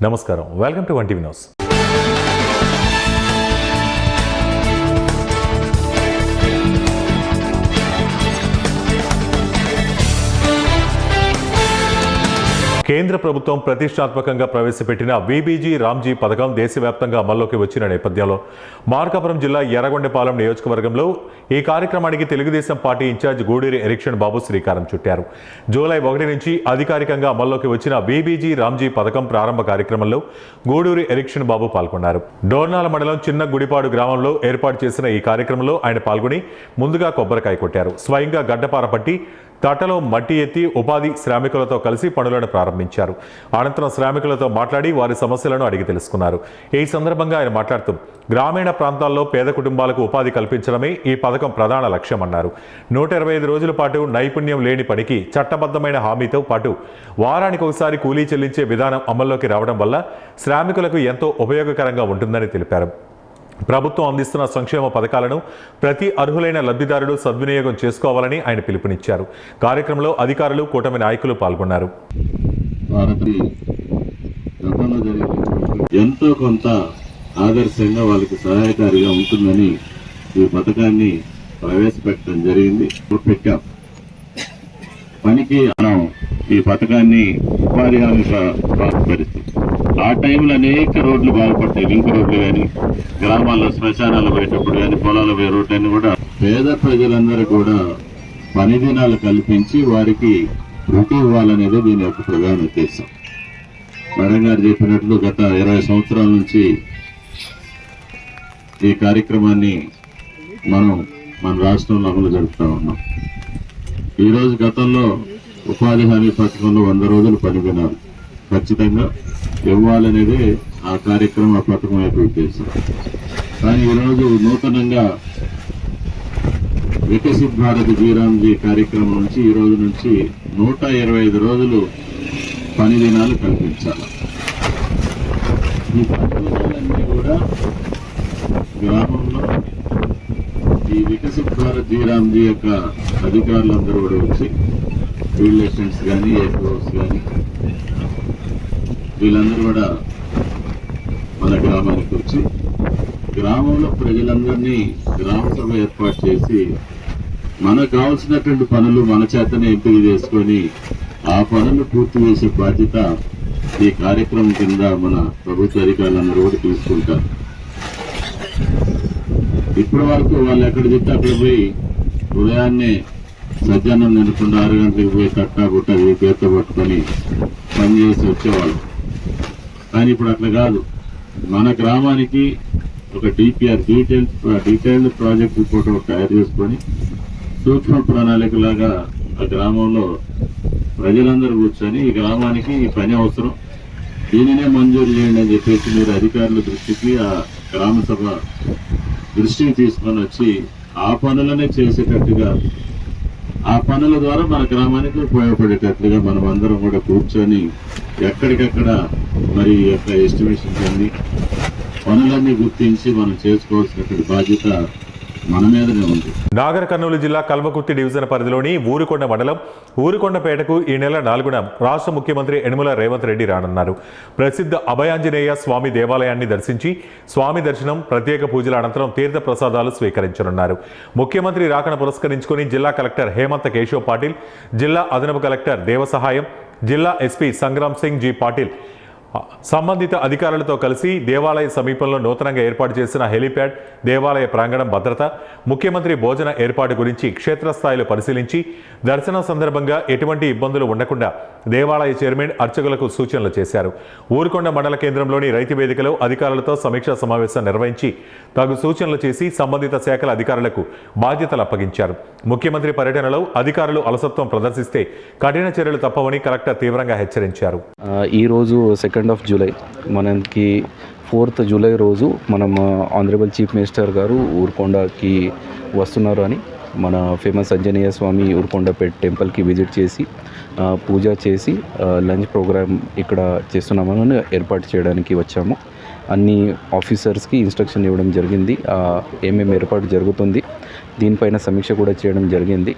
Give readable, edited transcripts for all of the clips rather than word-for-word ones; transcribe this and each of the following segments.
నమస్కారం, welcome to 1 TV news. కేంద్ర ప్రభుత్వం ప్రతిష్టాత్మకంగా ప్రవేశపెట్టిన వీబీజీ రామ్జీ పథకం దేశవ్యాప్తంగా అమల్లోకి వచ్చిన నేపథ్యంలో మార్కాపురం జిల్లా ఎర్రగొండపాలెం నియోజకవర్గంలో ఈ కార్యక్రమానికి తెలుగుదేశం పార్టీ ఇన్ఛార్జ్ గూడూరి ఎరిక్షన్ బాబు శ్రీకారం చుట్టారు. జూలై 1 నుంచి అధికారికంగా అమల్లోకి వచ్చిన వీబీజీ రామ్జీ పథకం ప్రారంభ కార్యక్రమంలో గూడూరి ఎరిక్షన్ బాబు పాల్గొన్నారు. డోర్నాల మండలం చిన్న గుడిపాడు గ్రామంలో ఏర్పాటు చేసిన ఈ కార్యక్రమంలో ఆయన పాల్గొని ముందుగా కొబ్బరికాయ కొట్టారు. స్వయంగా గడ్డపార పట్టి తట్టలో మట్టి ఎత్తి ఉపాధి శ్రామికులతో కలిసి పనులను ప్రారంభించారు. అనంతరం శ్రామికులతో మాట్లాడి వారి సమస్యలను అడిగి తెలుసుకున్నారు. ఈ సందర్భంగా ఆయన మాట్లాడుతూ గ్రామీణ ప్రాంతాల్లో పేద కుటుంబాలకు ఉపాధి కల్పించడమే ఈ పథకం ప్రధాన లక్ష్యమన్నారు. 125 రోజుల పాటు నైపుణ్యం లేని పనికి చట్టబద్ధమైన హామీతో పాటు వారానికి ఒకసారి కూలీ చెల్లించే విధానం అమల్లోకి రావడం వల్ల శ్రామికులకు ఎంతో ఉపయోగకరంగా ఉంటుందని తెలిపారు. ప్రభుత్వం అందిస్తున్న సంక్షేమ పథకాలను ప్రతి అర్హులైన లబ్ధిదారుడు సద్వినియోగం చేసుకోవాలని ఆయన పిలుపునిచ్చారు. కార్యక్రమంలో అధికారులు, కూటమి నాయకులు పాల్గొన్నారు. ఎంతో కొంత ఆదర్శంగా వాళ్ళకి సహాయకారిగా ఉంటుందని ఈ పథకాన్ని ప్రవేశపెట్టడం జరిగింది. పెట్టాం పనికి మనం ఈ పథకాన్ని ఉపాధి హామీ బాగుపడితే ఆ టైంలో అనేక రోడ్లు బాగుపడతాయి. లింక్ రోడ్లు కానీ, గ్రామాల్లో శ్మశానాలు పోయేటప్పుడు కానీ, పొలాలు పోయే రోడ్లన్నీ కూడా పేద ప్రజలందరూ కూడా పని దినాలు కల్పించి వారికి వృత్తి ఇవ్వాలనేది దీని యొక్క ప్రధాన ఉద్దేశం. మేడం గారు చెప్పినట్లు గత 20 సంవత్సరాల నుంచి ఈ కార్యక్రమాన్ని మనం మన రాష్ట్రంలో అమలు జరుపుతూ ఉన్నాం. ఈరోజు గతంలో ఉపాధి హామీ పథకంలో 100 రోజులు పని దినాలు ఖచ్చితంగా ఇవ్వాలనేది ఆ కార్యక్రమం, ఆ పథకం యొక్క ఉద్దేశం. కానీ ఈరోజు నూతనంగా వికసిత్ భారత్ జీరామ్జీ కార్యక్రమం నుంచి ఈ రోజు నుంచి 125 రోజులు పని దినాలు కల్పించాలి. ఈ పని దినాలన్నీ కూడా గ్రామంలో ఈ వికసిత్ భారత్ జీరామ్జీ యొక్క అధికారులందరూ కూడా వచ్చి ఫీల్డ్ అసిస్టెంట్స్ కానీ, ఏపీఓస్ కానీ వీళ్ళందరూ కూడా మన గ్రామానికి వచ్చి గ్రామంలో ప్రజలందరినీ గ్రామ సభ ఏర్పాటు చేసి మనకు కావాల్సినటువంటి పనులు మన చేతనే ఎంపిక చేసుకొని ఆ పనులు పూర్తి చేసే బాధ్యత ఈ కార్యక్రమం కింద మన ప్రభుత్వ అధికారులందరూ కూడా తీసుకుంటారు. ఇప్పటి వరకు వాళ్ళు ఎక్కడ చెప్తే అక్కడ పోయి ఉదయాన్నే సజ్జానం నిండుకుండా 6 గంటలకు పోయి కట్టా గుట్ట చేత పట్టుకొని పనిచేసి వచ్చేవాళ్ళు. కానీ ఇప్పుడు అట్లా కాదు. మన గ్రామానికి ఒక డిపిఆర్ డీటెయిల్డ్ ప్రాజెక్ట్ రిపోర్ట్ తయారు చేసుకొని సూక్ష్మ ప్రణాళికలాగా ఆ గ్రామంలో ప్రజలందరూ కూర్చొని ఈ గ్రామానికి ఈ పని అవసరం, దీనినే మంజూరు చేయండి అని చెప్పేసి మీరు అధికారుల దృష్టికి, ఆ గ్రామ సభ దృష్టికి తీసుకొని వచ్చి ఆ పనులనే చేసేటట్టుగా, ఆ పనుల ద్వారా మన గ్రామానికి ఉపయోగపడేటట్లుగా మనం అందరం కూడా కూర్చొని ఎక్కడికక్కడ మరి యొక్క ఎస్టిమేషన్స్ అన్ని పనులన్నీ గుర్తించి మనం చేసుకోవాల్సినటువంటి బాధ్యత మన మీదనే ఉంది. నాగర్ కర్నూలు జిల్లా కల్వకుర్తి డివిజన్ పరిధిలోని ఊరుకొండ మండలం ఊరుకొండపేటకు ఈ నెల 4న రాష్ట్ర ముఖ్యమంత్రి యనమల రేవంత్ రెడ్డి రానున్నారు. ప్రసిద్ధ అభయాంజనేయ స్వామి దేవాలయాన్ని దర్శించి స్వామి దర్శనం, ప్రత్యేక పూజల అనంతరం తీర్థ ప్రసాదాలు స్వీకరించనున్నారు. ముఖ్యమంత్రి రాకను పురస్కరించుకుని జిల్లా కలెక్టర్ హేమంత్ కేశవ్ పాటిల్, జిల్లా అదనపు కలెక్టర్ దేవసహాయం, జిల్లా ఎస్పీ సంగ్రామ్ సింగ్ జీ పాటిల్ సంబంధిత అధికారులతో కలిసి దేవాలయ సమీపంలో నూతనంగా ఏర్పాటు చేసిన హెలీప్యాడ్, దేవాలయ ప్రాంగణం భద్రత, ముఖ్యమంత్రి భోజన ఏర్పాటు గురించి క్షేత్రస్థాయిలో పరిశీలించి దర్శనం సందర్భంగా ఎటువంటి ఇబ్బందులు ఉండకుండా దేవాలయ చైర్మన్ అర్చకులకు సూచనలు చేశారు. ఊరుకొండ మండల కేంద్రంలోని రైతు వేదికలో అధికారులతో సమీక్షా సమావేశం నిర్వహించి తగు సూచనలు చేసి సంబంధిత శాఖల అధికారులకు బాధ్యతలు అప్పగించారు. ముఖ్యమంత్రి పర్యటనలో అధికారులు అలసత్వం ప్రదర్శిస్తే కఠిన చర్యలు తప్పవని కలెక్టర్ తీవ్రంగా హెచ్చరించారు. ఈరోజు 2 జూలై మనకి 4 జూలై రోజు మనం ఆనరబుల్ చీఫ్ మినిస్టర్ గారు ఊరుకొండకి వస్తున్నారు అని మన ఫేమస్ ఆంజనేయ స్వామి ఊరుకొండపేట టెంపుల్కి విజిట్ చేసి పూజ చేసి లంచ్ ప్రోగ్రామ్ ఇక్కడ చేస్తున్నామని ఏర్పాటు చేయడానికి వచ్చాము. అన్ని ఆఫీసర్స్కి ఇన్స్ట్రక్షన్ ఇవ్వడం జరిగింది. ఏమేమి ఏర్పాటు జరుగుతుంది దీనిపైన సమీక్ష కూడా చేయడం జరిగింది.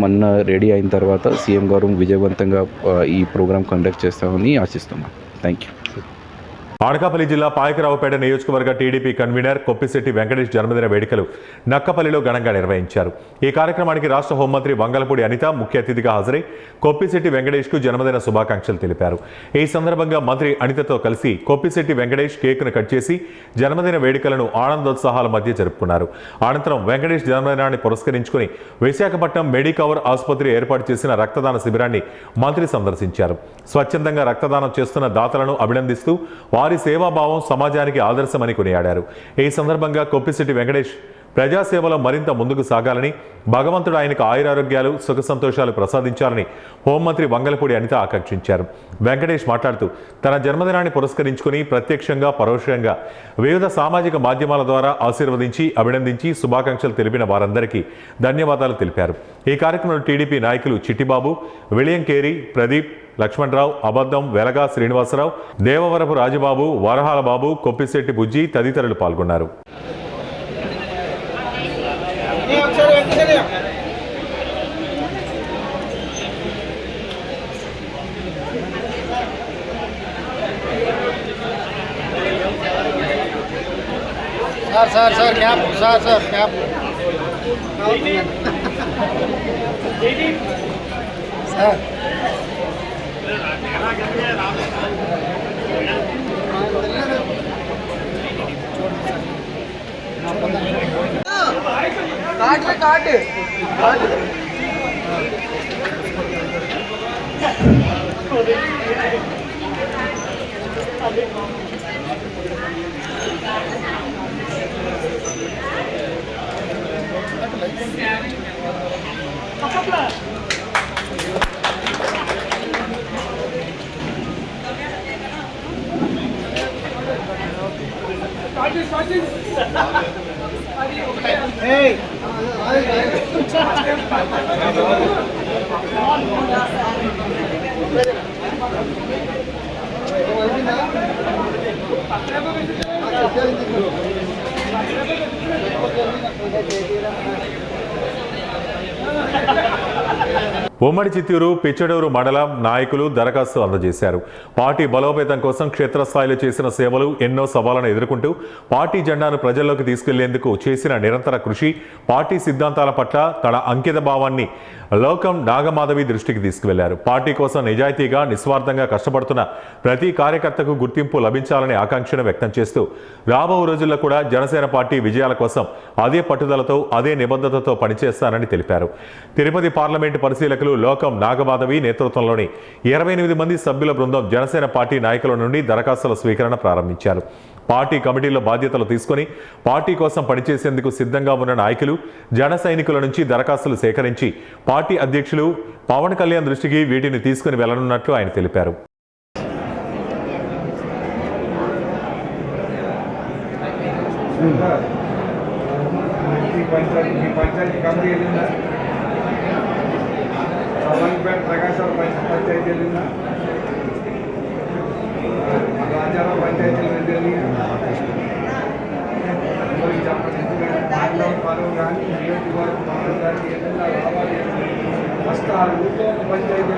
మనం రెడీ అయిన తర్వాత సీఎం గారు విజయవంతంగా ఈ ప్రోగ్రామ్ కండక్ట్ చేస్తామని ఆశిస్తున్నాం. Thank you. అనకాపల్లి జిల్లా పాయకరావుపేట నియోజకవర్గ టీడీపీ కన్వీనర్ కొప్పిశెట్టి వెంకటేష్ జన్మదిన వేడుకలు నక్కపల్లిలో ఘనంగా నిర్వహించారు. ఈ కార్యక్రమానికి రాష్ట్ర హోంమంత్రి వంగలపూడి అనిత ముఖ్య అతిథిగా హాజరై కొప్పిశెట్టి వెంకటేష్కు జన్మదిన శుభాకాంక్షలు తెలిపారు. ఈ సందర్భంగా మంత్రి అనితతో కలిసి కొప్పిశెట్టి వెంకటేష్ కేక్ను కట్ చేసి జన్మదిన వేడుకలను ఆనందోత్సాహాల మధ్య జరుపుకున్నారు. అనంతరం వెంకటేష్ జన్మదినాన్ని పురస్కరించుకుని విశాఖపట్నం మెడికవర్ ఆసుపత్రి ఏర్పాటు చేసిన రక్తదాన శిబిరాన్ని మంత్రి సందర్శించారు. స్వచ్ఛందంగా రక్తదానం చేస్తున్న దాతలను అభినందిస్తూ వారి సేవాభావం సమాజానికి ఆదర్శమని కొనియాడారు. ఈ సందర్భంగా కొప్పిశెట్టి వెంకటేష్ ప్రజాసేవలో మరింత ముందుకు సాగాలని, భగవంతుడు ఆయనకు ఆయురారోగ్యాలు సుఖ సంతోషాలు ప్రసాదించాలని హోంమంత్రి వంగలపూడి అనిత ఆకాంక్షించారు. వెంకటేష్ మాట్లాడుతూ తన జన్మదినాన్ని పురస్కరించుకుని ప్రత్యక్షంగా పరోక్షంగా వివిధ సామాజిక మాధ్యమాల ద్వారా ఆశీర్వదించి అభినందించి శుభాకాంక్షలు తెలిపిన వారందరికీ ధన్యవాదాలు తెలిపారు. ఈ కార్యక్రమంలో టీడీపీ నాయకులు చిట్టిబాబు, విలియం కేరీ, ప్రదీప్, లక్ష్మణరావు, అబద్దం, వెలగా శ్రీనివాసరావు, దేవవరపు రాజబాబు, వరహాల బాబు, కొప్పిశెట్టి బుజ్జి తదితరులు పాల్గొన్నారు. Sir cap sir cap sir కాట్ ఉమ్మడి చిత్తూరు పిచ్చడూరు మండలం నాయకులు దరఖాస్తు అందజేశారు. పార్టీ బలోపేతం కోసం క్షేత్రస్థాయిలో చేసిన సేవలు, ఎన్నో సవాళ్లను ఎదుర్కొంటూ పార్టీ జెండాను ప్రజల్లోకి తీసుకెళ్లేందుకు చేసిన నిరంతర కృషి, పార్టీ సిద్ధాంతాల పట్ల తన అంకిత భావాన్ని లోకం నాగమాధవి దృష్టికి తీసుకువెళ్లారు. పార్టీ కోసం నిజాయితీగా, నిస్వార్థంగా కష్టపడుతున్న ప్రతి కార్యకర్తకు గుర్తింపు లభించాలనే ఆకాంక్షను వ్యక్తం చేస్తూ రాబో రోజుల్లో కూడా జనసేన పార్టీ విజయాల కోసం అదే పట్టుదలతో, అదే నిబద్ధతతో పనిచేస్తానని తెలిపారు. తిరుపతి పార్లమెంటు పరిశీలకులు లోకం నాగమాధవి నేతృత్వంలోని 28 మంది సభ్యుల బృందం జనసేన పార్టీ నాయకుల నుండి దరఖాస్తుల స్వీకరణ ప్రారంభించారు. పార్టీ కమిటీలో బాధ్యతలు తీసుకుని పార్టీ కోసం పనిచేసేందుకు సిద్ధంగా ఉన్న నాయకులు, జన సైనికుల నుంచి దరఖాస్తులు సేకరించి పార్టీ అధ్యక్షులు పవన్ కళ్యాణ్ దృష్టికి వీటిని తీసుకుని వెళ్లనున్నట్లు ఆయన తెలిపారు. ప్రకాశం పంచాయతీ వెళ్ళిందా, రాజారావు పంచాయతీ పరువు కానీ నియోజకవర్గం గారికి ఏదైనా రావాలి ఫస్ట్ ఆ ఊళ్ళో పంచాయతీ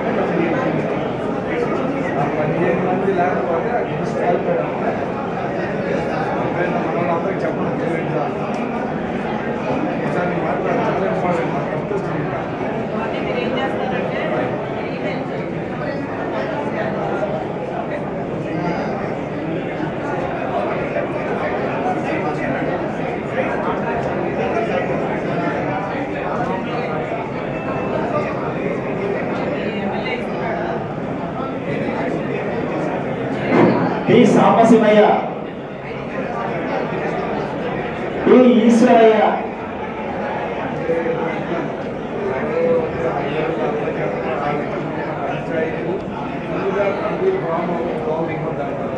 ఆ 15 మంది లేకపోతే మనం అందరికి చెప్పడం ఒకసారి మాట్లాడాలి. ఇంపార్టెంట్ మాకు వస్తుంది. టి సాంబశివయ్య, టి ఈశ్వరయ్య,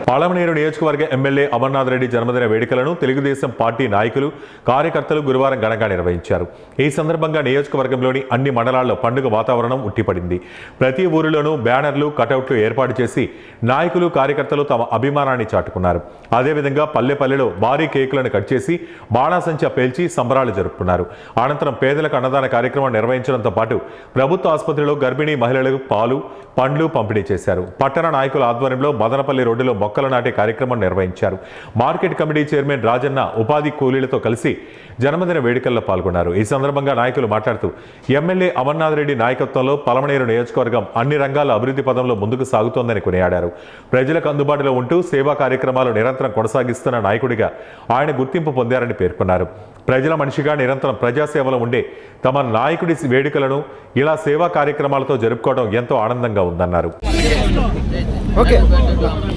పాలమనేరు నియోజకవర్గ ఎమ్మెల్యే అమర్నాథ్ రెడ్డి జన్మదిన వేడుకలను తెలుగుదేశం పార్టీ నాయకులు, కార్యకర్తలు గురువారం ఘనంగా నిర్వహించారు. ఈ సందర్భంగా నియోజకవర్గంలోని అన్ని మండలాల్లో పండుగ వాతావరణం ఉట్టిపడింది. ప్రతి ఊరిలోనూ బ్యానర్లు, కటౌట్లు ఏర్పాటు చేసి నాయకులు, కార్యకర్తలు తమ అభిమానాన్ని చాటుకున్నారు. అదేవిధంగా పల్లెపల్లెలో భారీ కేకులను కట్ చేసి బాణాసంచా పేల్చి సంబరాలు జరుపుకున్నారు. అనంతరం పేదలకు అన్నదాన కార్యక్రమం నిర్వహించడంతో పాటు ప్రభుత్వ ఆసుపత్రిలో గర్భిణీ మహిళలకు పాలు, పండ్లు పంపిణీ చేశారు. పట్టణ నాయకుల ఆధ్వర్యంలో మదనపల్లి రోడ్డులో మొక్కలు నాటే కార్యక్రమం నిర్వహించారు. మార్కెట్ కమిటీ చైర్మన్ రాజన్న ఉపాధి కూలీలతో కలిసి జన్మదిన వేడుకల్లో పాల్గొన్నారు. ఈ సందర్భంగా నాయకులు మాట్లాడుతూ ఎమ్మెల్యే అమర్నాథ్ రెడ్డి నాయకత్వంలో పలమనేరు నియోజకవర్గం అన్ని రంగాల అభివృద్ధి పదంలో ముందుకు సాగుతోందని కొనియాడారు. ప్రజలకు అందుబాటులో ఉంటూ సేవా కార్యక్రమాలు నిరంతరం కొనసాగిస్తున్న నాయకుడిగా ఆయన గుర్తింపు పొందారని పేర్కొన్నారు. ప్రజల మనిషిగా నిరంతరం ప్రజాసేవలో ఉండే తమ నాయకుడి వేడుకలను ఇలా సేవా కార్యక్రమాలతో జరుపుకోవడం ఎంతో ఆనందంగా ఉందన్నారు.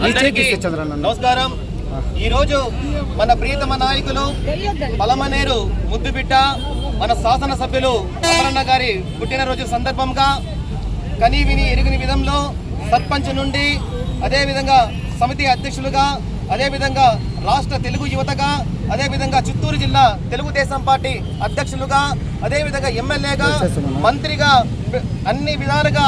అందరికీ నమస్కారం. ఈరోజు మన ప్రియతమ నాయకులు పలమనేరు ముద్దుబిడ్డ మన శాసనసభ్యులు అమరన్న గారి పుట్టినరోజు సందర్భంగా కని విని ఎరుగని విధంలో సర్పంచ్ నుండి అదేవిధంగా సమితి అధ్యక్షులుగా, అదేవిధంగా రాష్ట్ర తెలుగు యువతగా, అదేవిధంగా చిత్తూరు జిల్లా తెలుగుదేశం పార్టీ అధ్యక్షులుగా, అదేవిధంగా ఎమ్మెల్యేగా, మంత్రిగా అన్ని విధాలుగా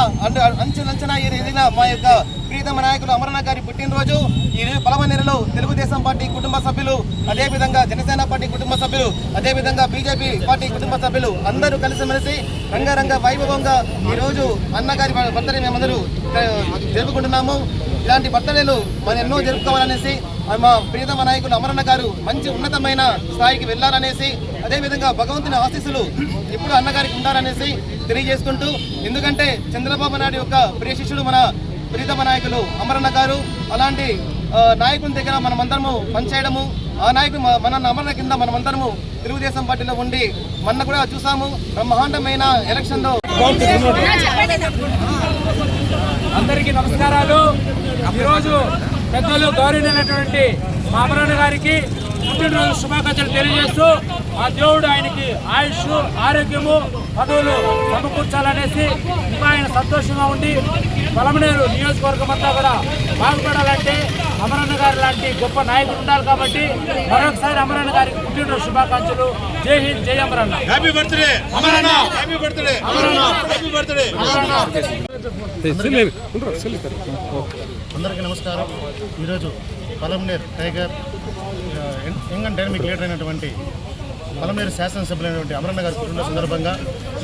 అంచెలంచెనా ఎదిగిన మా యొక్క ప్రీతమ నాయకులు అమరన్న గారి పుట్టినరోజు ఈ పలమనేరులో తెలుగుదేశం పార్టీ కుటుంబ సభ్యులు, అదేవిధంగా జనసేన పార్టీ కుటుంబ సభ్యులు, అదేవిధంగా బీజేపీ పార్టీ కుటుంబ సభ్యులు అందరూ కలిసిమెలిసి రంగరంగ వైభవంగా ఈరోజు అన్నగారి బర్త్డే మేమందరూ జరుపుకుంటున్నాము. ఇలాంటి బర్త్డేలు మనం ఎన్నో జరుపుకోవాలనేసి మా ప్రియతమ నాయకులు అమరన్న గారు మంచి ఉన్నతమైన స్థాయికి వెళ్ళాలనేసి, అదేవిధంగా భగవంతుని ఆశీస్సులు ఎప్పుడు అన్నగారికి ఉండాలనేసి తెలియజేసుకుంటూ, ఎందుకంటే చంద్రబాబు నాయుడు యొక్క ప్రియ శిష్యుడు మన ప్రియతమ నాయకులు అమరన్న గారు. అలాంటి నాయకుని దగ్గర మనమందరము పనిచేయడము, ఆ నాయకుడు మన అమరన్న కింద మనమందరము తెలుగుదేశం పార్టీలో ఉండి మొన్న కూడా చూసాము బ్రహ్మాండమైన ఎలక్షన్లో. అందరికీ నమస్కారాలు. ఈరోజు పెద్దలు గౌరవనీయులైనటువంటి మా అమరన్న గారికి పుట్టినరోజు శుభాకాంక్షలు తెలియజేస్తూ ఆ దేవుడు ఆయనకి ఆయుష్, ఆరోగ్యము, పదవులు సమకూర్చాలనేసి ఇంకా ఆయన సంతోషంగా ఉండి పలమనేరు నియోజకవర్గం అంతా కూడా బాగుపడాలంటే అమరన్న గారు లాంటి గొప్ప నాయకులు ఉండాలి. కాబట్టి మరొకసారి అమరన్న గారికి పుట్టినరోజు శుభాకాంక్షలు. జై హింద్, జై Amaranna. Happy birthday Amaranna. Happy birthday Amaranna. Happy birthday Amaranna. అందరికీ నమస్కారం. ఈరోజు Palamaner tiger young and dynamic leader అయినటువంటి పలమనేరు శాసనసభ్యులైనటువంటి అమరన్న గారి పుట్టిన సందర్భంగా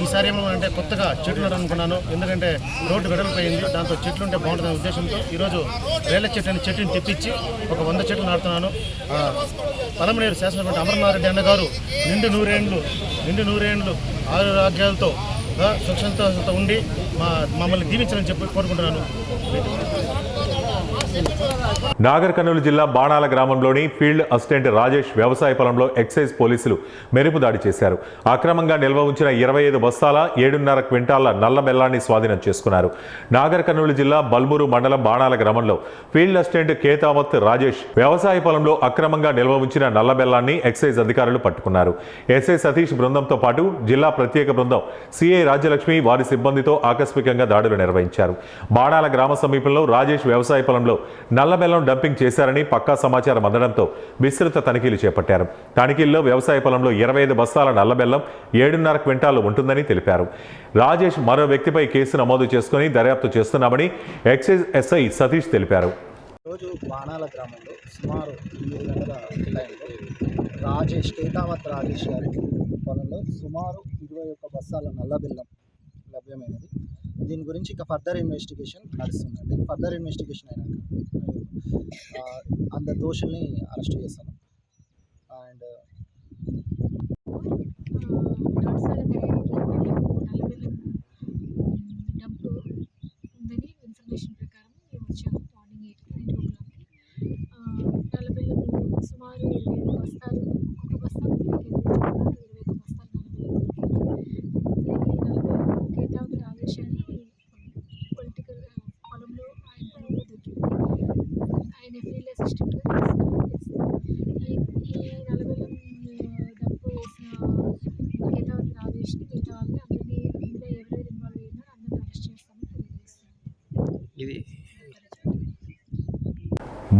ఈసారి ఏమంటే కొత్తగా చెట్లు నాటాలనుకున్నాను. ఎందుకంటే రోడ్డు వెడల్పోయింది, దాంతో చెట్లు ఉంటే బాగుంటుందనే ఉద్దేశంతో ఈరోజు రేళ్ల చెట్టుని తెప్పించి ఒక 100 చెట్లు నాటుతున్నాను. పలమనేరు శాసనసభ్యులు అమర్నాథ్ రెడ్డి అన్నగారు నిండు నూరేండ్లు ఆరోగ్యాలతో సుఖంతో ఉండి మమ్మల్ని దీవించాలని చెప్పి కోరుకుంటున్నాను. నాగర్ కర్నూలు జిల్లా బాణాల గ్రామంలోని ఫీల్డ్ అసిస్టెంట్ రాజేష్ వ్యవసాయ పొలంలో ఎక్సైజ్ పోలీసులు మెరుపు దాడి చేశారు. అక్రమంగా నిల్వ ఉంచిన 25 బస్తాల 7.5 క్వింటాళ్ల నల్ల బెల్లాన్ని స్వాధీనం చేసుకున్నారు. నాగర్ కర్నూలు జిల్లా బల్మూరు మండలం బాణాల గ్రామంలో ఫీల్డ్ అసిస్టెంట్ కేతావత్ రాజేష్ వ్యవసాయ పొలంలో అక్రమంగా నిల్వ ఉంచిన నల్ల బెల్లాన్ని ఎక్సైజ్ అధికారులు పట్టుకున్నారు. ఎస్ఐ సతీష్ బృందంతో పాటు జిల్లా ప్రత్యేక బృందం సిఐ రాజ్యలక్ష్మి వారి సిబ్బందితో ఆకస్మికంగా దాడులు నిర్వహించారు. బాణాల గ్రామ సమీపంలో రాజేష్ వ్యవసాయ పొలంలో నల్ల బెల్లం డంపింగ్ చేశారని పక్కా సమాచారం అందడంతో విస్తృత తనిఖీలు చేపట్టారు. తనిఖీల్లో వ్యవసాయ పొలంలో 25 బస్తాల నల్ల బెల్లం 7.5 క్వింటాలు ఉంటుందని తెలిపారు. రాజేష్ మరో వ్యక్తిపై కేసు నమోదు చేసుకుని దర్యాప్తు చేస్తున్నామని ఎక్సైజ్ ఎస్ఐ సతీష్ తెలిపారు. రోజు బాణాల గ్రామంలో సుమారు 8 గంటల టైంలో రాజేష్ కేతావత్ రాజేష్ గారి పొలంలో సుమారు 21 బస్తాల నల్ల బెల్లం లభ్యమైనది. దీని గురించి ఇక ఫర్దర్ ఇన్వెస్టిగేషన్ నడుస్తుందండి. ఫర్దర్ ఇన్వెస్టిగేషన్ అయినాక అందరు దోషుల్ని అరెస్ట్ చేస్తాము. అండ్ డంప్ ఉందని ఇన్ఫర్మేషన్ ప్రకారం మేము వచ్చాము. మార్నింగ్ 8 నల్లబెల్లం సుమారు 25 బస్తాలు, ఒక్కొక్క బస్తా 21 బస్తాలు నల్లబెల్లం కేతావత్ రాజేష్ అని పొలిటికల్ పొలంలో ఆయన దొరికింది. ఆయన ఫీల్డ్ అసిస్టెంట్గా చేస్తారు.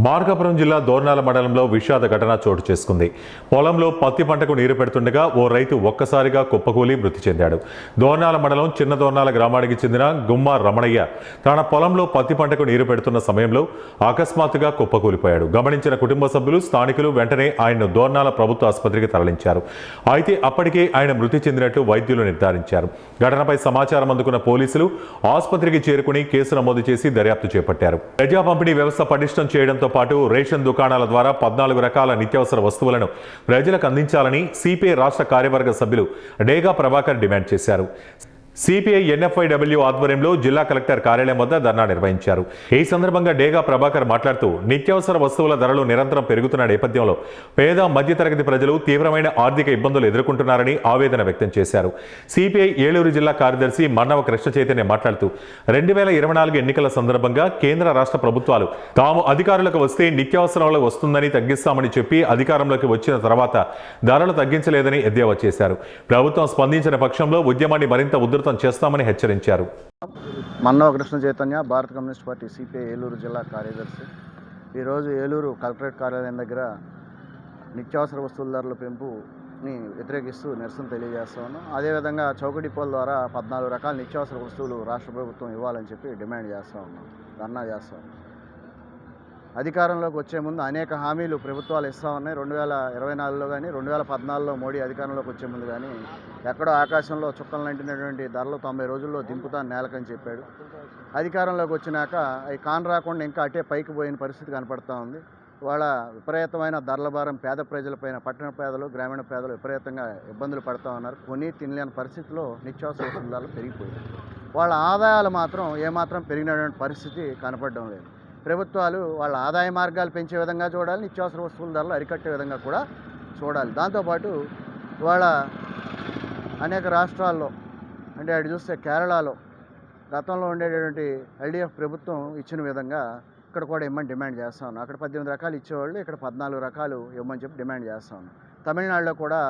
మార్కాపురం జిల్లా దోర్నాల మండలంలో విషాద ఘటన చోటు చేసుకుంది. పొలంలో పత్తి పంటకు నీరు పెడుతుండగా ఓ రైతు ఒక్కసారిగా కుప్పకూలి మృతి చెందాడు. దోర్నాల మండలం చిన్న దోర్నాల గ్రామానికి చెందిన గుమ్మ రమణయ్య తన పొలంలో పత్తి పంటకు నీరు పెడుతున్న సమయంలో అకస్మాత్తుగా కుప్పకూలిపోయాడు. గమనించిన కుటుంబ సభ్యులు, స్థానికులు వెంటనే ఆయన్ను దోర్నాల ప్రభుత్వ ఆసుపత్రికి తరలించారు. అయితే అప్పటికే ఆయన మృతి చెందినట్టు వైద్యులు నిర్ధారించారు. ఘటనపై సమాచారం అందుకున్న పోలీసులు ఆసుపత్రికి చేరుకుని కేసు నమోదు చేసి దర్యాప్తు చేపట్టారు. ప్రజా పంపిణీ వ్యవస్థ పటిష్టం చేయడంతో పాటు రేషన్ దుకాణాల ద్వారా 14 రకాల నిత్యావసర వస్తువులను ప్రజలకు అందించాలని సిపిఐ రాష్ట్ర కార్యవర్గ సభ్యులు డేగా ప్రభాకర్ డిమాండ్ చేశారు. సిపిఐ ఎన్ఎఫ్ఐడబ్ల్యూ ఆధ్వర్యంలో జిల్లా కలెక్టర్ కార్యాలయం వద్ద ధర్నా నిర్వహించారు. ఈ సందర్భంగా డేగా ప్రభాకర్ మాట్లాడుతూ నిత్యావసర వస్తువుల ధరలు నిరంతరం పెరుగుతున్న నేపథ్యంలో పేద మధ్యతరగతి ప్రజలు తీవ్రమైన ఆర్థిక ఇబ్బందులు ఎదుర్కొంటున్నారని ఆవేదన వ్యక్తం చేశారు. సిపిఐ ఏలూరు జిల్లా కార్యదర్శి మన్నవ కృష్ణ చైతన్య మాట్లాడుతూ 2024 ఎన్నికల సందర్భంగా కేంద్ర రాష్ట్ర ప్రభుత్వాలు తాము అధికారులకు వస్తే నిత్యావసరాలు వస్తుందని తగ్గిస్తామని చెప్పి అధికారంలోకి వచ్చిన తర్వాత ధరలు తగ్గించలేదని ఎద్దేవా చేశారు. ప్రభుత్వం స్పందించిన పక్షంలో ఉద్యమాన్ని మరింత ఉధృతం చేస్తామని హెచ్చరించారు. మన్నవ కృష్ణ చైతన్య, భారత కమ్యూనిస్ట్ పార్టీ సిపిఐ ఏలూరు జిల్లా కార్యదర్శి. ఈరోజు ఏలూరు కలెక్టరేట్ కార్యాలయం దగ్గర నిత్యావసర వస్తువుల ధరల పెంపుని వ్యతిరేకిస్తూ నిరసన తెలియజేస్తాను. అదేవిధంగా చౌక డిపోల ద్వారా 14 రకాల నిత్యావసర వస్తువులు రాష్ట్ర ప్రభుత్వం ఇవ్వాలని చెప్పి డిమాండ్ చేస్తూ ఉన్నాం, ధర్నా చేస్తాం. అధికారంలోకి వచ్చే ముందు అనేక హామీలు ప్రభుత్వాలు ఇస్తూ ఉన్నాయి. 2024లో కానీ 2014లో మోడీ అధికారంలోకి వచ్చే ముందు కానీ ఎక్కడో ఆకాశంలో చుక్కలు నంటినటువంటి ధరలు 90 రోజుల్లో దింపుతాను నేలకని చెప్పాడు. అధికారంలోకి వచ్చినాక అవి కాన్ రాకుండా ఇంకా అటే పైకి పోయిన పరిస్థితి కనపడుతూ ఉంది. వాళ్ళ విపరీతమైన ధరల భారం పేద ప్రజలపైన, పట్టణ పేదలు, గ్రామీణ పేదలు విపరీతంగా ఇబ్బందులు పడుతూ ఉన్నారు. కొని తినలేని పరిస్థితిలో నిత్యావసర వస్తువుల ధరలు పెరిగిపోయాయి. వాళ్ళ ఆదాయాలు మాత్రం ఏమాత్రం పెరిగినటువంటి పరిస్థితి కనపడడం లేదు. ప్రభుత్వాలు వాళ్ళ ఆదాయ మార్గాలు పెంచే విధంగా చూడాలి, నిత్యావసర వస్తువుల ధరలు అరికట్టే విధంగా కూడా చూడాలి. దాంతోపాటు వాళ్ళ అనేక రాష్ట్రాల్లో, అంటే అటు చూస్తే కేరళలో గతంలో ఉండేటటువంటి ఎల్డీఎఫ్ ప్రభుత్వం ఇచ్చిన విధంగా ఇక్కడ కూడా ఇవ్వమని డిమాండ్ చేస్తా ఉన్నాం. అక్కడ 18 రకాలు ఇచ్చేవాళ్ళు, ఇక్కడ 14 రకాలు ఇవ్వమని చెప్పి డిమాండ్ చేస్తూ ఉన్నాం. తమిళనాడులో కూడా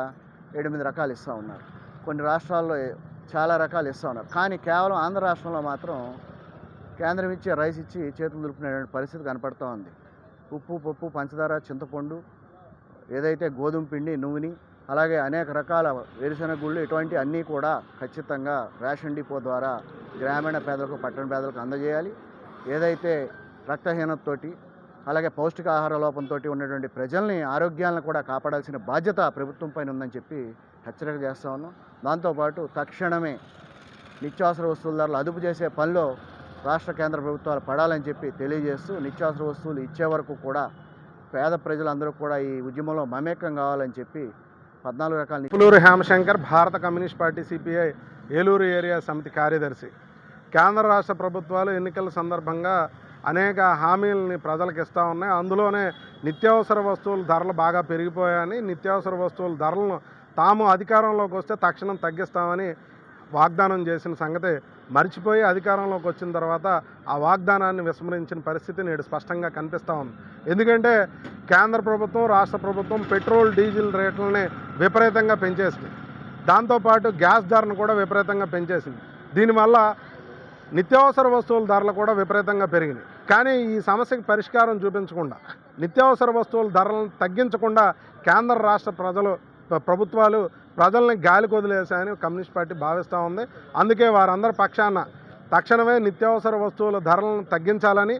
8 రకాలు ఇస్తూ ఉన్నారు. కొన్ని రాష్ట్రాల్లో చాలా రకాలు ఇస్తూ ఉన్నారు. కానీ కేవలం ఆంధ్ర రాష్ట్రంలో మాత్రం కేంద్రం ఇచ్చే రైస్ ఇచ్చి చేతులు దులుపుకునే పరిస్థితి కనపడుతూ ఉంది. ఉప్పు, పప్పు, పంచదార, చింతపండు, ఏదైతే గోధుమ పిండి, నూనె, అలాగే అనేక రకాల వేరుశెనగ గుళ్ళు, ఇటువంటి అన్నీ కూడా ఖచ్చితంగా రేషన్ డిపో ద్వారా గ్రామీణ పేదలకు, పట్టణ పేదలకు అందజేయాలి. ఏదైతే రక్తహీనతతోటి అలాగే పౌష్టికాహార లోపంతో ఉన్నటువంటి ప్రజల్ని, ఆరోగ్యాలను కూడా కాపాడాల్సిన బాధ్యత ప్రభుత్వం పైన ఉందని చెప్పి హెచ్చరిక చేస్తూ ఉన్నాం. దాంతోపాటు తక్షణమే నిత్యావసర వస్తువుల ధరలు అదుపు చేసే పనిలో రాష్ట్ర కేంద్ర ప్రభుత్వాలు పడాలని చెప్పి తెలియజేస్తూ, నిత్యావసర వస్తువులు ఇచ్చే వరకు కూడా పేద ప్రజలందరూ కూడా ఈ ఉద్యమంలో మమేకం కావాలని చెప్పి 14 రకాల పులూరు హేమశంకర్, భారత communist party CPI Eluru area సమితి కార్యదర్శి. కేంద్ర రాష్ట్ర ప్రభుత్వాలు ఎన్నికల సందర్భంగా అనేక హామీలని ప్రజలకు ఇస్తూ ఉన్నాయి. అందులోనే నిత్యావసర వస్తువుల ధరలు బాగా పెరిగిపోయాయని, నిత్యావసర వస్తువుల ధరలను తాము అధికారంలోకి వస్తే తక్షణం తగ్గిస్తామని వాగ్దానం చేసిన సంగతి మర్చిపోయి అధికారంలోకి వచ్చిన తర్వాత ఆ వాగ్దానాన్ని విస్మరించిన పరిస్థితి నేడు స్పష్టంగా కనిపిస్తూ ఉంది. ఎందుకంటే కేంద్ర ప్రభుత్వం, రాష్ట్ర ప్రభుత్వం పెట్రోల్, డీజిల్ రేట్లని విపరీతంగా పెంచేసింది. దాంతోపాటు గ్యాస్ ధరను కూడా విపరీతంగా పెంచేసింది. దీనివల్ల నిత్యావసర వస్తువుల ధరలు కూడా విపరీతంగా పెరిగినాయి. కానీ ఈ సమస్యకి పరిష్కారం చూపించకుండా, నిత్యావసర వస్తువుల ధరలను తగ్గించకుండా కేంద్ర రాష్ట్ర ప్రభుత్వాలు ప్రజల్ని గాలి కొదిలేశాయని కమ్యూనిస్ట్ పార్టీ భావిస్తూ ఉంది. అందుకే వారందరి పక్షాన తక్షణమే నిత్యావసర వస్తువుల ధరలను తగ్గించాలని,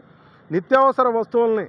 నిత్యావసర వస్తువుల్ని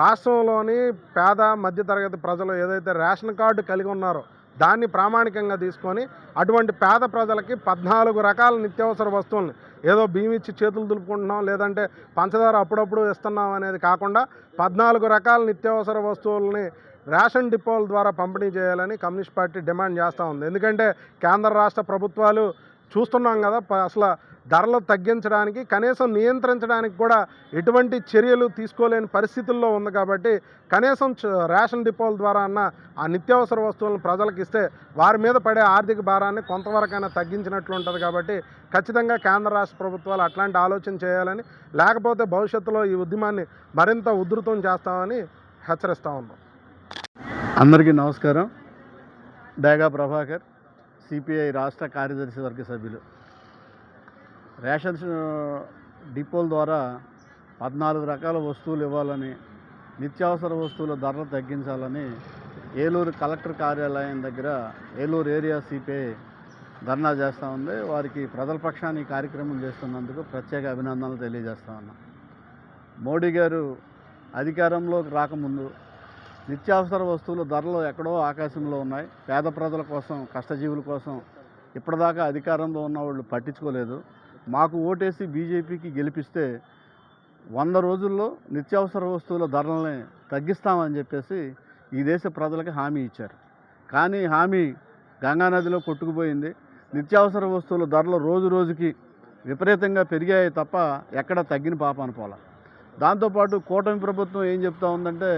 రాష్ట్రంలోని పేద మధ్యతరగతి ప్రజలు ఏదైతే రేషన్ కార్డు కలిగి ఉన్నారో దాన్ని ప్రామాణికంగా తీసుకొని అటువంటి పేద ప్రజలకి 14 రకాల నిత్యావసర వస్తువుల్ని, ఏదో బియ్యం ఇచ్చి చేతులు దులుపుకుంటున్నాం, లేదంటే పంచదార అప్పుడప్పుడు ఇస్తున్నాం అనేది కాకుండా 14 రకాల నిత్యావసర వస్తువుల్ని రేషన్ డిపోల ద్వారా పంపిణీ చేయాలని కమ్యూనిస్ట్ పార్టీ డిమాండ్ చేస్తూ ఉంది. ఎందుకంటే కేంద్ర రాష్ట్ర ప్రభుత్వాలు చూస్తున్నాం కదా, అసలు ధరలు తగ్గించడానికి, కనీసం నియంత్రించడానికి కూడా ఎటువంటి చర్యలు తీసుకోలేని పరిస్థితుల్లో ఉంది. కాబట్టి కనీసం రేషన్ డిపోల ద్వారా అన్న ఆ నిత్యావసర వస్తువులను ప్రజలకు ఇస్తే వారి మీద పడే ఆర్థిక భారాన్ని కొంతవరకైనా తగ్గించినట్లు ఉంటుంది. కాబట్టి ఖచ్చితంగా కేంద్ర రాష్ట్ర ప్రభుత్వాలు అట్లాంటి ఆలోచన చేయాలని, లేకపోతే భవిష్యత్తులో ఈ ఉద్యమాన్ని మరింత ఉధృతం చేస్తామని హెచ్చరిస్తూ ఉన్నాం. అందరికీ నమస్కారం. డేగా ప్రభాకర్, సిపిఐ రాష్ట్ర కార్యదర్శి వర్గ సభ్యులు. రేషన్ డిపోల ద్వారా 14 రకాల వస్తువులు ఇవ్వాలని నిత్యావసర వస్తువుల ధరలు తగ్గించాలని ఏలూరు కలెక్టర్ కార్యాలయం దగ్గర ఏలూరు ఏరియా సిపిఐ ధర్నా చేస్తూ ఉంది. వారికి ప్రజల పక్షాన్ని ఈ కార్యక్రమం చేస్తున్నందుకు ప్రత్యేక అభినందనలు తెలియజేస్తా ఉన్నాం. మోడీ గారు అధికారంలోకి రాకముందు నిత్యావసర వస్తువుల ధరలు ఎక్కడో ఆకాశంలో ఉన్నాయి. పేద ప్రజల కోసం, కష్టజీవుల కోసం ఇప్పటిదాకా అధికారంలో ఉన్న వాళ్ళు పట్టించుకోలేదు. మాకు ఓటేసి బీజేపీకి గెలిపిస్తే 100 రోజుల్లో నిత్యావసర వస్తువుల ధరలని తగ్గిస్తామని చెప్పేసి ఈ దేశ ప్రజలకు హామీ ఇచ్చారు. కానీ హామీ గంగానదిలో కొట్టుకుపోయింది. నిత్యావసర వస్తువుల ధరలు రోజు రోజుకి విపరీతంగా పెరిగాయి తప్ప ఎక్కడ తగ్గిన పాపాన పోలా. దాంతోపాటు కూటమి ప్రభుత్వం ఏం చెప్తా ఉందంటే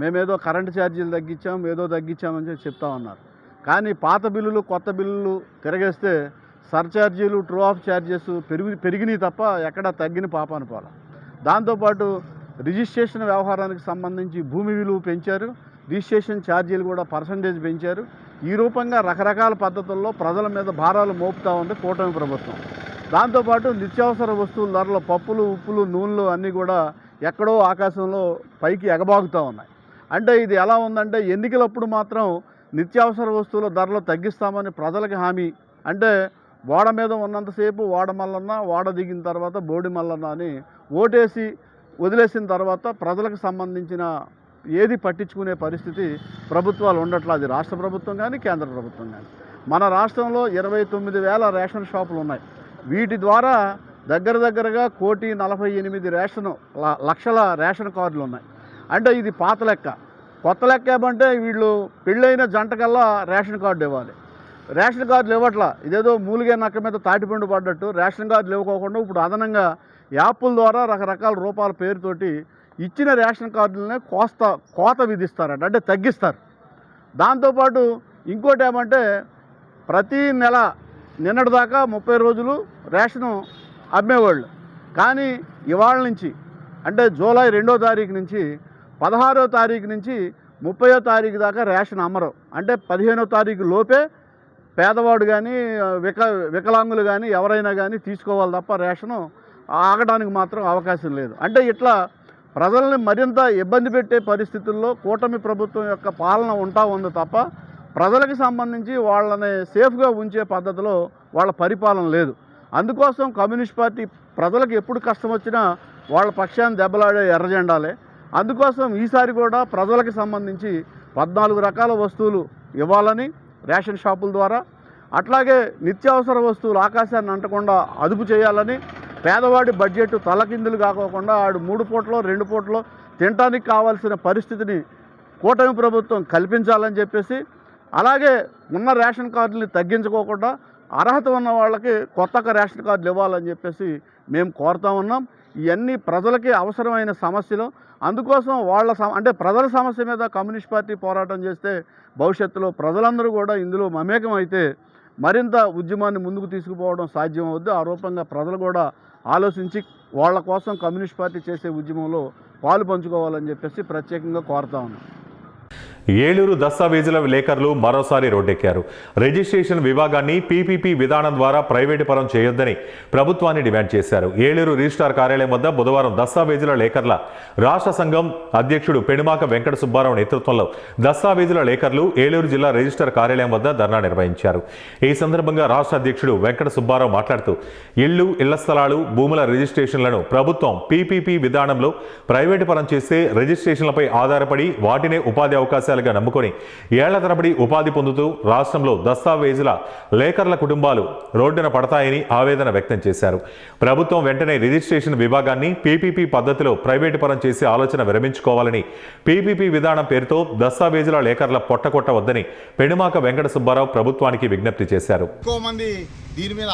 మేమేదో కరెంటు ఛార్జీలు తగ్గించాం, ఏదో తగ్గించామని చెప్పి చెప్తా ఉన్నారు. కానీ పాత బిల్లులు కొత్త బిల్లులు తిరగేస్తే సర్ఛార్జీలు, ట్రూ ఆఫ్ ఛార్జెస్ పెరిగినాయి తప్ప ఎక్కడ తగ్గిన పాపాన పోలా. దాంతోపాటు రిజిస్ట్రేషన్ వ్యవహారానికి సంబంధించి భూమి విలువ పెంచారు, రిజిస్ట్రేషన్ ఛార్జీలు కూడా పర్సంటేజ్ పెంచారు. ఈ రూపంగా రకరకాల పద్ధతుల్లో ప్రజల మీద భారాలు మోపుతూ ఉంది కూటమి ప్రభుత్వం. దాంతోపాటు నిత్యావసర వస్తువుల ధరలు, పప్పులు, ఉప్పులు, నూనెలు అన్నీ కూడా ఎక్కడో ఆకాశంలో పైకి ఎగబాగుతూ ఉన్నాయి. అంటే ఇది ఎలా ఉందంటే ఎన్నికలప్పుడు మాత్రం నిత్యావసర వస్తువుల ధరలు తగ్గిస్తామని ప్రజలకు హామీ, అంటే ఓడ మీద ఉన్నంతసేపు ఓడ మల్లన్న, ఓడ దిగిన తర్వాత బోడి మల్లన్న అని ఓటేసి వదిలేసిన తర్వాత ప్రజలకు సంబంధించిన ఏది పట్టించుకునే పరిస్థితి ప్రభుత్వాలు ఉండట్లా. అది రాష్ట్ర ప్రభుత్వం కానీ కేంద్ర ప్రభుత్వం కానీ. మన రాష్ట్రంలో 29,000 రేషన్ షాపులు ఉన్నాయి. వీటి ద్వారా దగ్గరగా 1,48 లక్షల రేషన్ కార్డులు ఉన్నాయి. అంటే ఇది పాత లెక్క. కొత్త లెక్క ఏమంటే వీళ్ళు పెళ్ళైన జంటకల్లా రేషన్ కార్డు ఇవ్వాలి. రేషన్ కార్డులు ఇవ్వట్లా. ఇదేదో మూలిగే నక్క మీద తాటిపండు పడ్డట్టు రేషన్ కార్డులు ఇవ్వకోకుండా ఇప్పుడు అదనంగా యాప్ల ద్వారా రకరకాల రూపాయల పేరుతోటి ఇచ్చిన రేషన్ కార్డులనే కోత విధిస్తారట, అంటే తగ్గిస్తారు. దాంతోపాటు ఇంకోటి ఏమంటే ప్రతీ నెల నిన్నటిదాకా 30 రోజులు రేషను అమ్మేవాళ్ళు. కానీ ఇవాళ నుంచి అంటే జూలై 2వ తారీఖు నుంచి 16వ తారీఖు నుంచి 30వ తారీఖు దాకా రేషన్ అమ్మరు. అంటే 15వ తారీఖు లోపే పేదవాడు కానీ వికలాంగులు కానీ ఎవరైనా కానీ తీసుకోవాలి తప్ప రేషను ఆగడానికి మాత్రం అవకాశం లేదు. అంటే ఇట్లా ప్రజల్ని మరింత ఇబ్బంది పెట్టే పరిస్థితుల్లో కూటమి ప్రభుత్వం యొక్క పాలన ఉంటా ఉంది తప్ప ప్రజలకు సంబంధించి వాళ్ళని సేఫ్గా ఉంచే పద్ధతిలో వాళ్ళ పరిపాలన లేదు. అందుకోసం కమ్యూనిస్ట్ పార్టీ ప్రజలకు ఎప్పుడు కష్టం వచ్చినా వాళ్ళ పక్షాన్ని దెబ్బలాడే ఎర్రజెండాలే. అందుకోసం ఈసారి కూడా ప్రజలకు సంబంధించి 14 రకాల వస్తువులు ఇవ్వాలని రేషన్ షాపుల ద్వారా, అట్లాగే నిత్యావసర వస్తువులు ఆకాశాన్ని అంటకుండా అదుపు చేయాలని, పేదవాడి బడ్జెట్ తలకిందులు కాకోకుండా ఆడు 3 పూటలో 2 పూటలో తినడానికి కావాల్సిన పరిస్థితిని కూటమి ప్రభుత్వం కల్పించాలని చెప్పేసి, అలాగే ఉన్న రేషన్ కార్డుల్ని తగ్గించుకోకుండా అర్హత ఉన్న వాళ్ళకి కొత్తగా రేషన్ కార్డులు ఇవ్వాలని చెప్పేసి మేము కోరుతా ఉన్నాం. ఇవన్నీ ప్రజలకి అవసరమైన సమస్యలు. అందుకోసం అంటే ప్రజల సమస్య మీద కమ్యూనిస్ట్ పార్టీ పోరాటం చేస్తే భవిష్యత్తులో ప్రజలందరూ కూడా ఇందులో మమేకం అయితే మరింత ఉద్యమాన్ని ముందుకు తీసుకుపోవడం సాధ్యం అవుద్ది. ఆ రూపంగా ప్రజలు కూడా ఆలోచించి వాళ్ళ కోసం కమ్యూనిస్ట్ పార్టీ చేసే ఉద్యమంలో పాలు పంచుకోవాలని చెప్పేసి ప్రత్యేకంగా కోరుతా ఉన్నాం. ఏలూరు దస్తావేజుల లేఖర్లు మరోసారి రోడ్డెక్కారు. రిజిస్ట్రేషన్ విభాగాన్ని పీపీపీ విధానం ద్వారా ప్రైవేటు పరం చేయొద్దని ప్రభుత్వాన్ని డిమాండ్ చేశారు. ఏలూరు రిజిస్ట్రార్ కార్యాలయం వద్ద బుధవారం దస్తావేజుల లేఖర్ల రాష్ట్ర సంఘం అధ్యక్షుడు పెనుమాక వెంకట సుబ్బారావు నేతృత్వంలో దస్తావేజుల లేఖర్లు ఏలూరు జిల్లా రిజిస్ట్రార్ కార్యాలయం వద్ద ధర్నా నిర్వహించారు. ఈ సందర్భంగా రాష్ట్ర అధ్యక్షుడు వెంకట సుబ్బారావు మాట్లాడుతూ ఇళ్ల స్థలాలు, భూముల రిజిస్ట్రేషన్లను ప్రభుత్వం పీపీపీ విధానంలో ప్రైవేటు పరం చేస్తే రిజిస్ట్రేషన్లపై ఆధారపడి వాటినే ఉపాధి అవకాశాలుగా నమ్ముకొని ఏళ్ల తరబడి ఉపాధి పొందుతూ రాష్ట్రంలో దస్తావేజుల లేఖర్ల కుటుంబాలు రోడ్డున పడతాయని ఆవేదన వ్యక్తం చేశారు. ప్రభుత్వం వెంటనే రిజిస్ట్రేషన్ విభాగాన్ని పీపీపీ పద్ధతిలో ప్రైవేటు పరం చేసే ఆలోచన విరమించుకోవాలని, పీపీపీ విధానం పేరుతో దస్తావేజుల లేఖర్ల పొట్టకొట్టవద్దని పెనుమాక వెంకట సుబ్బారావు ప్రభుత్వానికి విజ్ఞప్తి చేశారు. ఎక్కువ మంది దీని మీద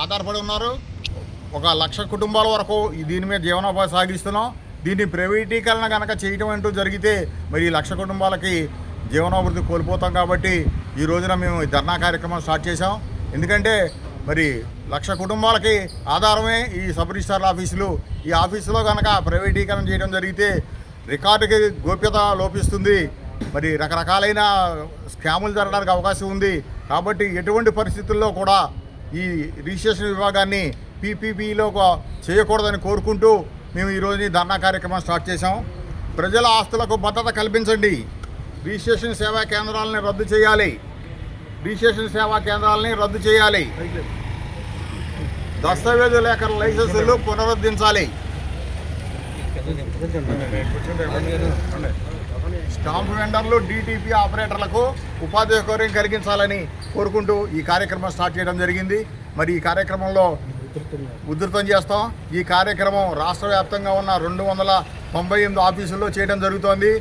ఆధారపడి ఉన్నారు. 1,00,000 కుటుంబాల వరకు దీని మీద జీవనోపాధి సాగిస్తున్నాం. దీన్ని ప్రైవేటీకరణ కనుక చేయటం అంటూ జరిగితే మరి 1,00,000 కుటుంబాలకి జీవనోభివృద్ధి కోల్పోతాం. కాబట్టి ఈ రోజున మేము ధర్నా కార్యక్రమం స్టార్ట్ చేశాం. ఎందుకంటే మరి 1,00,000 కుటుంబాలకి ఆధారమే ఈ సబ్ రిజిస్ట్రార్ ఆఫీసులు. ఈ ఆఫీసులో కనుక ప్రైవేటీకరణ చేయడం జరిగితే రికార్డుకి గోప్యత లోపిస్తుంది. మరి రకరకాలైన స్కాములు జరగడానికి అవకాశం ఉంది. కాబట్టి ఎటువంటి పరిస్థితుల్లో కూడా ఈ రిజిస్ట్రేషన్ విభాగాన్ని పీపీపీలో చేయకూడదని కోరుకుంటూ మేము ఈరోజు ధర్నా కార్యక్రమం స్టార్ట్ చేశాం. ప్రజల ఆస్తులకు భద్రత కల్పించండి. రిజిస్ట్రేషన్ సేవా కేంద్రాలని రద్దు చేయాలి. రిజిస్ట్రేషన్ సేవా కేంద్రాలని రద్దు చేయాలి. దస్తావేజు లేఖల లైసెన్సులు పునరుద్ధరించాలి. స్టాంప్ వెండర్లు, డిటిపి ఆపరేటర్లకు ఉపాధి సౌకర్యం కలిగించాలని కోరుకుంటూ ఈ కార్యక్రమం స్టార్ట్ చేయడం జరిగింది. మరి ఈ కార్యక్రమంలో ఉధృతం చేస్తాం. ఈ కార్యక్రమం రాష్ట్ర వ్యాప్తంగా ఉన్న 298 ఆఫీసుల్లో చేయడం జరుగుతోంది.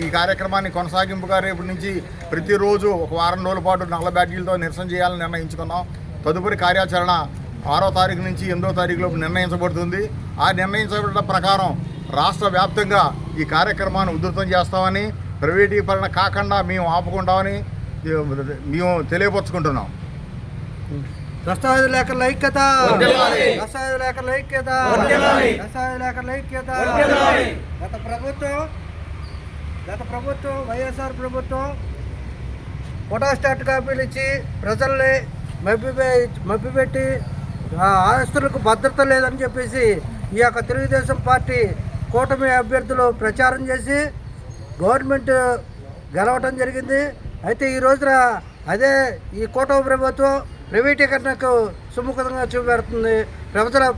ఈ కార్యక్రమాన్ని కొనసాగింపుగా రేపటి నుంచి ప్రతిరోజు ఒక వారం రోజుల పాటు నల్ల బ్యాడ్జీలతో నిరసన చేయాలని నిర్ణయించుకున్నాం. తదుపరి కార్యాచరణ 6వ తారీఖు నుంచి 8వ తారీఖులోపు నిర్ణయించబడుతుంది. ఆ నిర్ణయించబడిన ప్రకారం రాష్ట్ర వ్యాప్తంగా ఈ కార్యక్రమాన్ని ఉధృతం చేస్తామని, ప్రైవేటీకరణ కాకుండా మేము ఆపుకుంటామని మేము తెలియపరుచుకుంటున్నాం. దస్తావేజు లేఖల ఐక్యత, దస్తావేజు లేఖల ఐక్యత, దస్తావేజు లేఖల ఐక్యత. గత ప్రభుత్వం వైఎస్ఆర్ ప్రభుత్వం ఫోటోస్టాట్ కాపీలు ఇచ్చి ప్రజల్ని మభ్యపెట్టి ఆస్తులకు భద్రత లేదని చెప్పేసి ఈ యొక్క తెలుగుదేశం పార్టీ కూటమి అభ్యర్థులు ప్రచారం చేసి గవర్నమెంట్ గెలవటం జరిగింది. అయితే ఈ రోజున అదే ఈ కూటమి ప్రభుత్వం ప్రైవేటీకరణకు సుముఖంగా చూపెడుతుంది.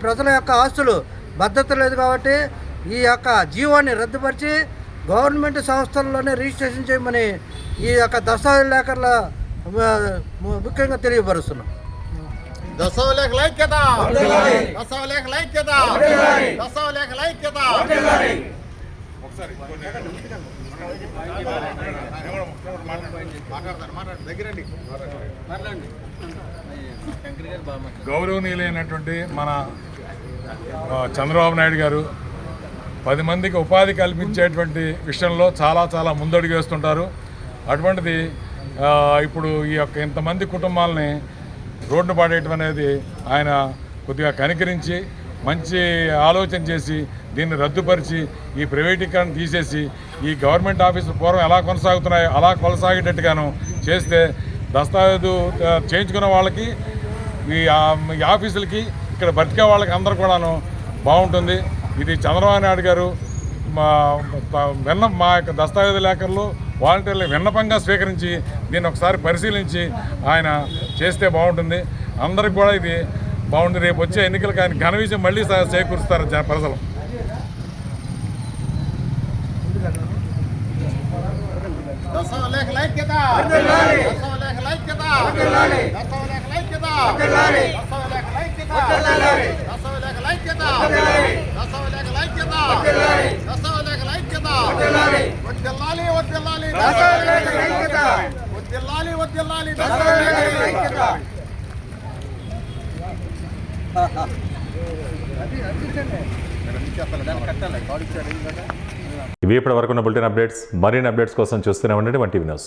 ప్రజల యొక్క ఆస్తులు భద్రత లేదు కాబట్టి ఈ యొక్క జీవోని రద్దుపరిచి గవర్నమెంట్ సంస్థల్లోనే రిజిస్ట్రేషన్ చేయమని ఈ యొక్క దస్తావేజు లేఖల ముఖ్యంగా తెలియపరుస్తున్నాం. దస్తావేజు లేఖల ఐక్యత, దస్తావేజు లేఖల ఐక్యత, దస్తావేజు లేఖల ఐక్యత. గౌరవనీయులైనటువంటి మన చంద్రబాబు నాయుడు గారు 10 మందికి ఉపాధి కల్పించేటువంటి విషయంలో చాలా ముందడుగు వేస్తుంటారు. అటువంటిది ఇప్పుడు ఈ యొక్క ఇంతమంది కుటుంబాలని రోడ్డు పడేయటం అనేది ఆయన కొద్దిగా కనికరించి మంచి ఆలోచన చేసి దీన్ని రద్దుపరిచి ఈ ప్రైవేటీకరణ తీసేసి ఈ గవర్నమెంట్ ఆఫీసులు పూర్వం ఎలా కొనసాగుతున్నాయో అలా కొనసాగేటట్టుగాను చేస్తే దస్తావేజు చేయించుకున్న వాళ్ళకి ఈ ఆఫీసులకి ఇక్కడ బతికే వాళ్ళకి అందరూ కూడాను బాగుంటుంది. ఇది చంద్రబాబు నాయుడు గారు మా యొక్క దస్తావేజు లేఖల్లో వాలంటీర్లు విన్నపంగా స్వీకరించి దీన్ని ఒకసారి పరిశీలించి ఆయన చేస్తే బాగుంటుంది. అందరికి కూడా ఇది బాగుంటుంది. రేపు వచ్చే ఎన్నికలకు ఆయన ఘన విజయం మళ్ళీ చేకూరుస్తారు ప్రజలు. దస్తావేజు లేఖల ఐక్యత, దస్తావేజు లేఖల ఐక్యత, దస్తావేజు లేఖల ఐక్యత, దస్తావేజు లేఖల ఐక్యత, దస్తావేజు లేఖల ఐక్యత, దస్తావేజు లేఖల ఐక్యత, దస్తావేజు లేఖల ఐక్యత. వర్ధిల్లాలి, వర్ధిల్లాలి దస్తావేజు లేఖల ఐక్యత, వర్ధిల్లాలి, వర్ధిల్లాలి దస్తావేజు లేఖల ఐక్యత. ఇవి ఇప్పటి వరకు ఉన్న బులెటిన్ అప్డేట్స్. మరిన్ని అప్డేట్స్ కోసం చూస్తూనే ఉండండి 1 టీవీ న్యూస్.